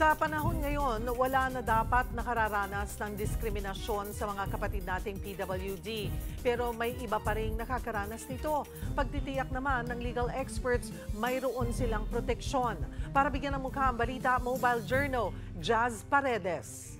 Sa panahon ngayon, wala na dapat nakararanas ng diskriminasyon sa mga kapatid nating PWD. Pero may iba pa ring nakakaranas nito. Pagtitiyak naman ng legal experts, mayroon silang proteksyon. Para bigyan ng mukha ang balita, Mobile Journal, Jazz Paredes.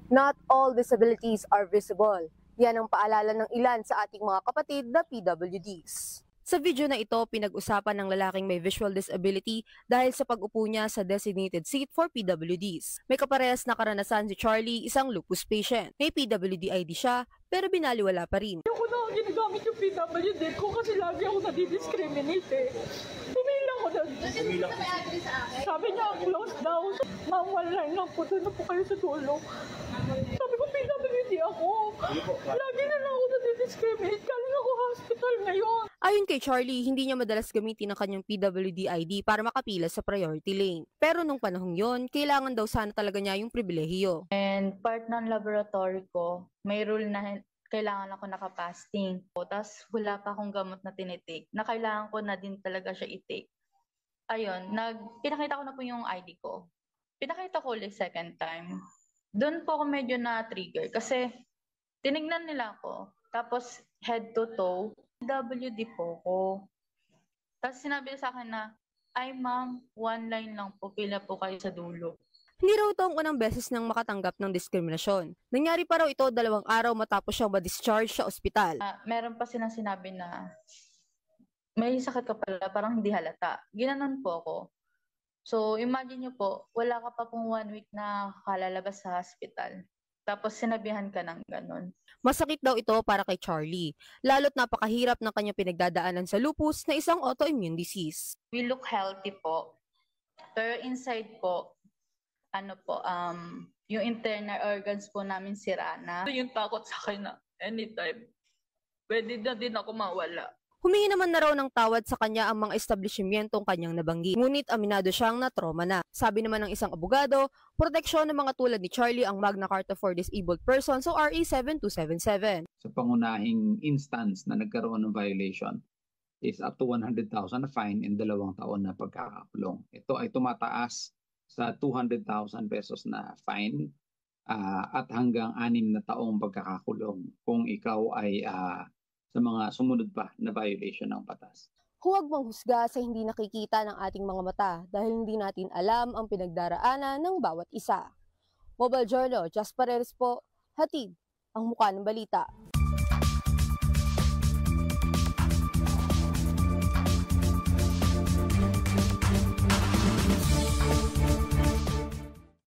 Not all disabilities are visible. Yan ang paalala ng ilan sa ating mga kapatid na PWDs. Sa video na ito, pinag-usapan ng lalaking may visual disability dahil sa pag-upo niya sa designated seat for PWDs. May kaparehas na karanasan si Charlie, isang lupus patient. May PWD ID siya, pero binaliwala pa rin. Ako na ginagamit yung PWD ko kasi lagi ako nadidiscriminate eh. Pumila ko na. Sabi niya, close daw. Ma'am, wala lang po. Doon na po kayo sa dulo. Sabi ko, PWD ako. Lagi na lang ako nadidiscriminate. Galing ako hospital ngayon. Ayon kay Charlie, hindi niya madalas gamitin ang kanyang PWD ID para makapila sa priority lane. Pero nung panahong yon, kailangan daw sana talaga niya yung pribilehiyo. And part ng laboratory ko, may rule na kailangan ako nakapasting. Tapos wala pa akong gamot na tinitake, na kailangan ko na din talaga siya i-take. Ayun, pinakita ko na po yung ID ko. Pinakita ko ulit second time. Doon po ako medyo na-trigger kasi tinignan nila ako. Tapos head to toe, WD po ko. Tapos sinabi sa akin na, ay ma'am, one line lang po, pila po kayo sa dulo. Hindi raw ito ang unang beses nang makatanggap ng diskriminasyon. Nangyari pa raw ito 2 araw matapos siyang ma-discharge sa ospital. Meron pa silang sinabi na, may sakit ka pala, parang hindi halata. Ginanon po ako. So imagine nyo po, wala ka pa pong 1 week na kalalabas sa hospital. Tapos sinabihan ka ng ganun. Masakit daw ito para kay Charlie, lalo't napakahirap ng kanyang pinagdadaanan sa lupus na isang autoimmune disease. We look healthy po, pero inside po, yung internal organs po namin sira na. Yung takot sa akin na anytime, pwede na din ako mawala. Humingi naman na raw ng tawad sa kanya ang mga establishmentong kanyang nabanggit. Ngunit aminado siyang na-trauma na. Sabi naman ng isang abogado, proteksyon ng mga tulad ni Charlie ang Magna Carta for Disabled Persons o RA 7277. Sa pangunahing instance na nagkaroon ng violation is up to 100,000 na fine and 2 taon na pagkakakulong. Ito ay tumataas sa 200,000 pesos na fine at hanggang 6 na taong pagkakakulong kung ikaw ay sa mga sumunod pa na violation ng batas. Huwag manghusga sa hindi nakikita ng ating mga mata dahil hindi natin alam ang pinagdaraanan ng bawat isa. Mobile Journal, Jazz Paredes po, hatid ang mukha ng balita.